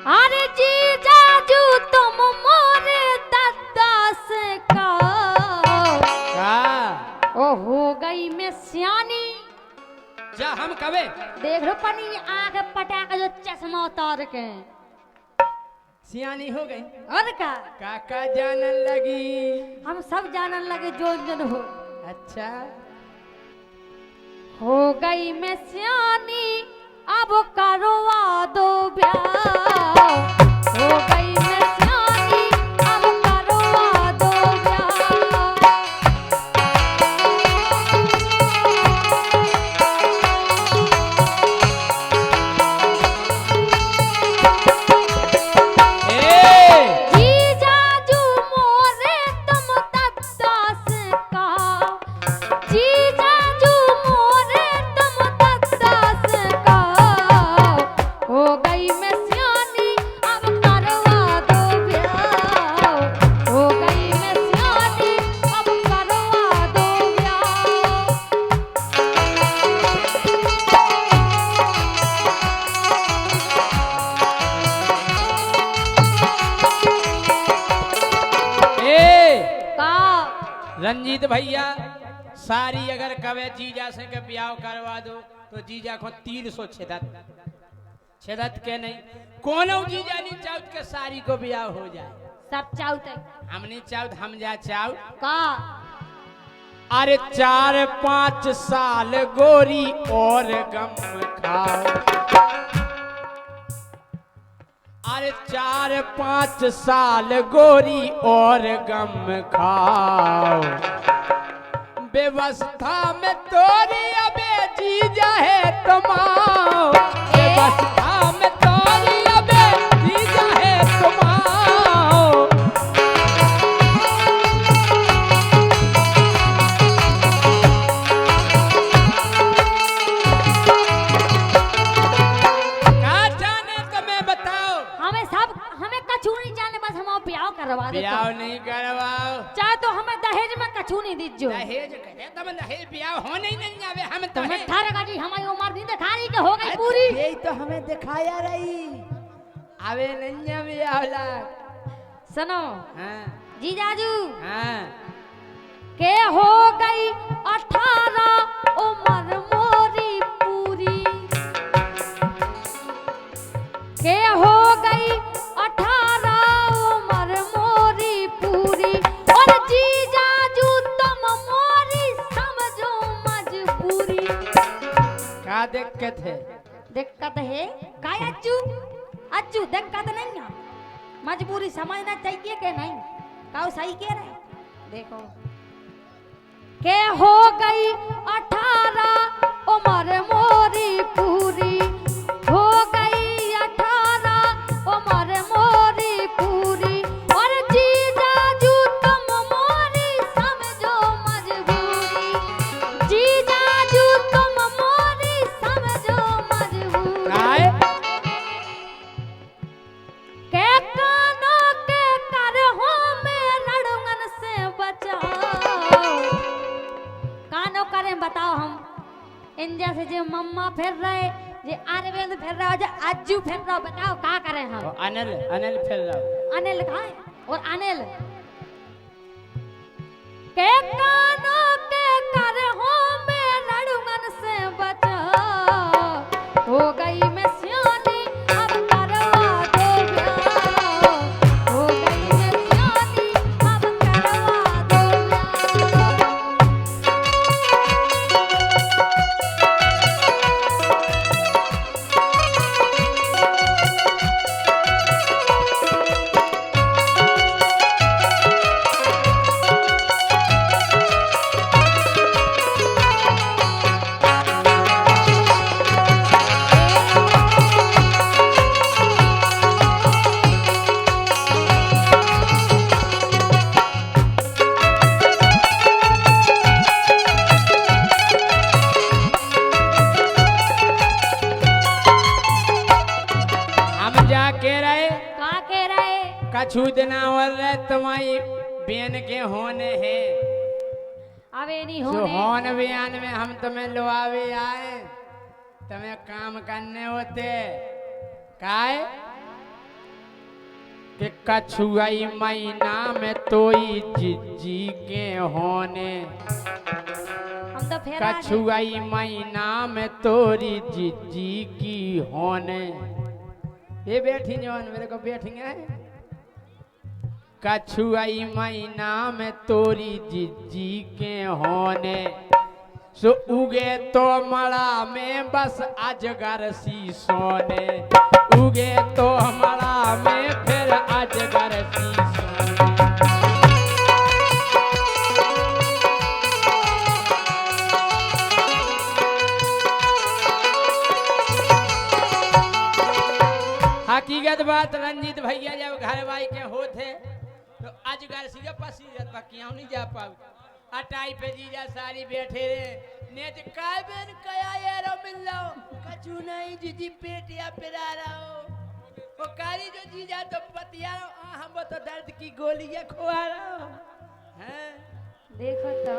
अरे जी जाजू तुम मोरे दादा से का ओ हो गई मैं सियानी। जा हम कबे देख रो पनी आग पटाक जो चश्मा उतार के सियानी हो गई और का काका जानन लगी। हम सब जानन लगे जो जन हो। अच्छा हो गई मैं सियानी अब करवा दो ब्याह। हो गई मैं सियानी अब करवा दो ब्याह। जीजाजू मोरे तुम दद्दा से का जीजाजू मोरे तुम दद्दा से का हो गई मैं सियानी अब करवा दो ब्याह। हो गई मैं सियानी अब करवा दो ब्याह। का रंजीत भैया सारी अगर कवे जीजा से के ब्याह करवा दो तो जीजा को 300 छेदत के नहीं कोनो जीजा नहीं चाहत के सारी को ब्याह हो जाए। सब चाहते हम नहीं चाहत हम जा चाहत का अरे 4-5 साल गोरी और गम खाओ। अरे 4-5 साल गोरी और गम खाओ। व्यवस्था में तोरी अबे जीजा है तुम्हारा। व्यवस्था में तोरी अबे जीजा है तुम्हारा। क्या जाने तुम्हें बताओ। हमें कछु नहीं जाने बस हम ब्याह करवा दे। ब्याह नहीं करवाओ चाहे तो हमें दहेज में कछु नहीं दीजो। दहेज करे तुम दहेज ब्याह होने ही नहीं जावे हम तो तुम्हें थार गाड़ी हमारी उम्र नहीं दिखा रही कि हो गई पूरी। यही तो हमें दिखाया रही अबे नहीं जावे आवला। सुनो हाँ जीजाजू हाँ के हो गई 18 उम्र मोरी पूरी। के हो गई 18 उम्र मोरी पूरी। और जीजाजू तुम मोरी समझो मजबूरी। क्या दिक्कत है। दिक्कत है का अज्जू अज्जू दिक्कत नहीं है मजबूरी समझना चाहिए कि नहीं। काऊ सही कह रहे देखो के हो गई 18 उम्र मोरी पूरी। हो गई 18 उम्र मोरी पूरी। और जीजाजू तुम मोरी समझो मजबूरी। जीजाजू तुम मोरी समझो मजबूरी। काय के कानों के करहों में लड़ुंगन से बचाओ। कानों करें बताओ हम इंडिया से जो मम्मा फिर रहे जे अरविंद फिर रहा जो अज्जू फिर रहा बताओ क्या करें हम। अनिल अनिल फिर रहा अनिल कहाँ है? और अनिल के कानों के करहों में लड़ुंगन से बचाओ। हो गई मैं सियानी अब करवा दो ब्याह। हो गई मैं सियानी अब करवा दो ब्याह। कछु दिना और तुम्हारी बेन के होने हैं अवे नहीं जो होने होन बयान में हम तुम्हें लुआवे आए तुम्हें काम करने होते काय कि कछुआई महीना में तोई जिज्जी के होने, हम तो फेर आ गए। कछुआई महीना में तोरी जिज्जी की होने। ये बैठी जवान मेरे को बैठेंगे। कछुआई महीना में तोरी जिज्जी के होने, सो उगे तो मड़ा में बस अजगर सी सोने, उगे तो मड़ा में फिर अजगर सी सोने। हकीकत बात रंजीत भैया जब घर भाई के होते तो अजगर सी पसी क्यों नहीं जा पाऊ। अटाई पे जीजा सारी बैठे रे ने तो काय बेन कया यारो मिल लो कछु नहीं जीजी पेटिया पिरा रहो वो कारी जो जीजा तो पतिया हम तो दर्द की गोलियां खुआ रहा हैं। देखो तो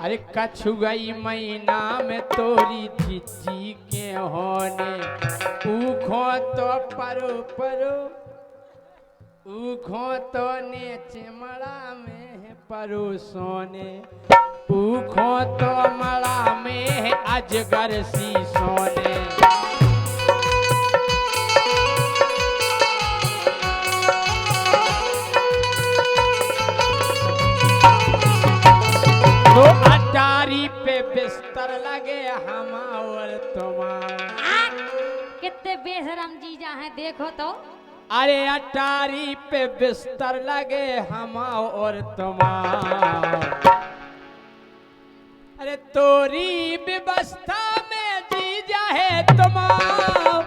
अरे कछुआई महीना में तोरी जीजी के होने, ऊखो तो परो परो, ऊखो तो नीचे मड़ा में है परो सोने, ऊखो तो मड़ा में है अजगर सी सोने। तो अटारी पे बिस्तर लगे हम और तुम्हारा। कितने बेशरम जीजा हैं देखो तो। अरे अटारी पे बिस्तर लगे हम और तुम्हारा। अरे तोरी व्यवस्था में जीजा है तुम्हारा,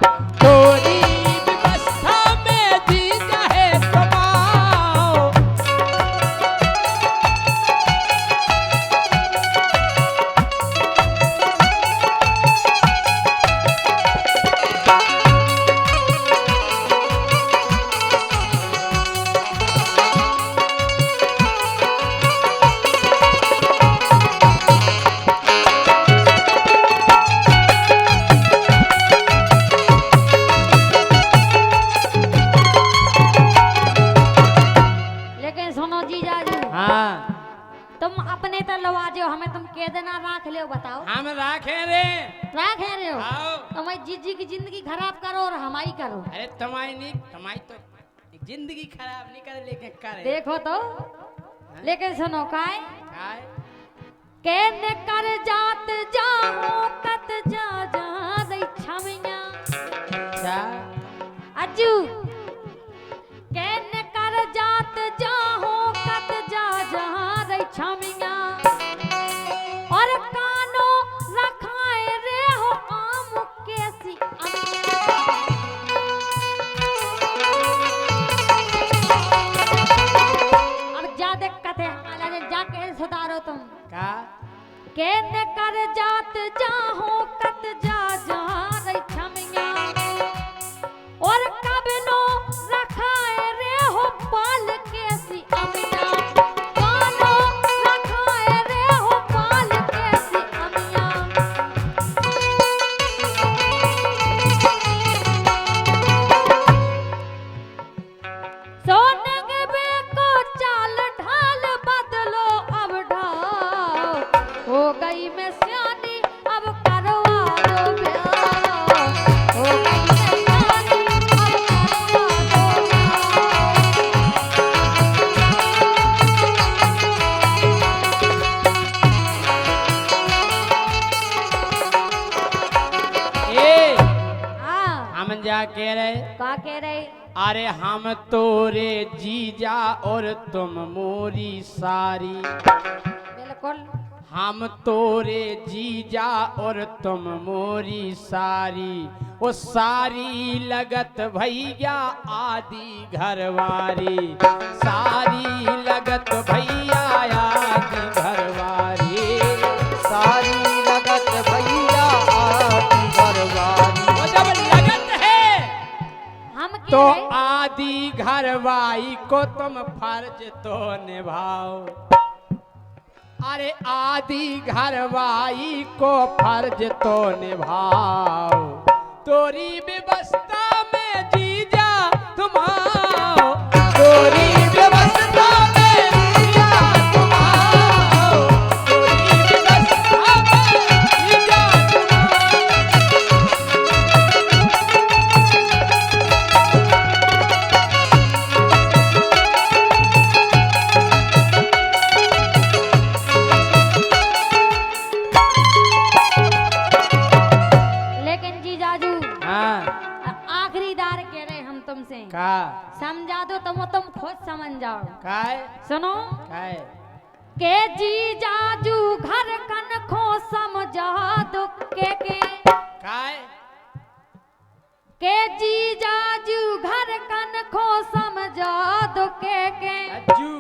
तोरी व्यवस्था में जीजा है तुम्हारा। तुम अपने तो लवाजो हमें तुम के देना राख ले बताओ। हम राखे रे रहे हो आओ। तुम्हारी जीजी की जिंदगी खराब करो और हमारी करो। अरे तुम्हारी तो जिंदगी खराब नहीं करे लेकिन करे। देखो तो लेकिन सुनो काय काय कहने कर जात जाओ कत जा जा दई छमिया। अच्छा अज्जू कहने कर जात जाओ कत जा जा दई छमिया, और कानो रखाए रे हो आम कैसी अब जा देख कथे हमारा जाके सुधारो तुम का कहने कर जात जाहो कत जा जा रही छमिया, और कब नो रखाए रे हो पाल कैसी अमिया, कानो रखाए रे हो पाल कैसी अमिया। सोने के बे को चाल ढाल बदलो अब ढाल हो गई मैं सियानी अब करवा दो ब्याह, हो गई मैं सियानी अब करवा दो ए हाँ हम जा कह रहे का कह रहे अरे हम तोरे जीजा और तुम मोरी सारी, बिल्कुल हम तोरे जीजा और तुम मोरी सारी, वो सारी लगत भैया आदि घरवारी, सारी लगत भैया आदि घरवारी, सारी लगत भैया आदि घरवारी। वो जब लगत है हम कह तो रहे आदि घरवाई को तुम फर्ज तो निभाओ। अरे आदि घरवाई को फर्ज तो निभाओ, तोरी व्यवस्था में जीजा तुम आओ। तुमसे। का समझा दो तुम खुद समझ जाओ। काय सुनो काय के जी जाजू घर कन खो समझा दो के काय के जी जाजू घर कन खो समझा दो के अज्जू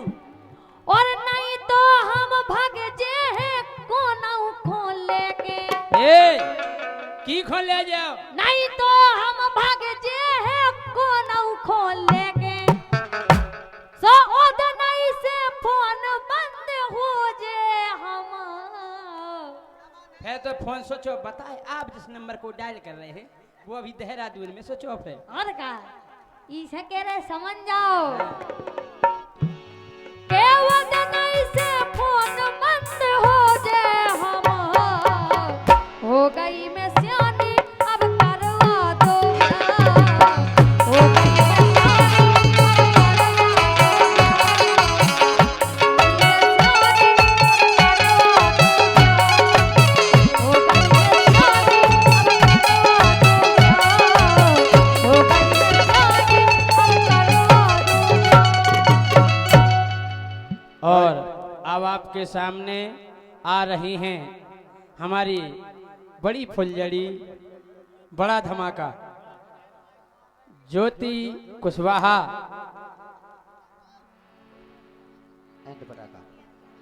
और नहीं तो हम भाग जे हैं कोनाऊ खोल लेके। ए की खोल ले जाओ नहीं तो हम भाग जे हैं कोनाऊ खोल लेके। सो ओद नहीं से फोन बंद हो जे हम। है तो फोन सोचो बताए आप जिस नंबर को डायल कर रहे हैं वो अभी देहरादून में स्विच ऑफ है। और का इसे कह रहे समझ जाओ के ओद नहीं से फोन बंद हो जे हम। हो गई मैं सियानी अब करवा दो हो गई मैं सियानी और अब आपके सामने आ रही हैं हमारी बड़ी फुलझड़ी बड़ा धमाका ज्योति कुशवाहा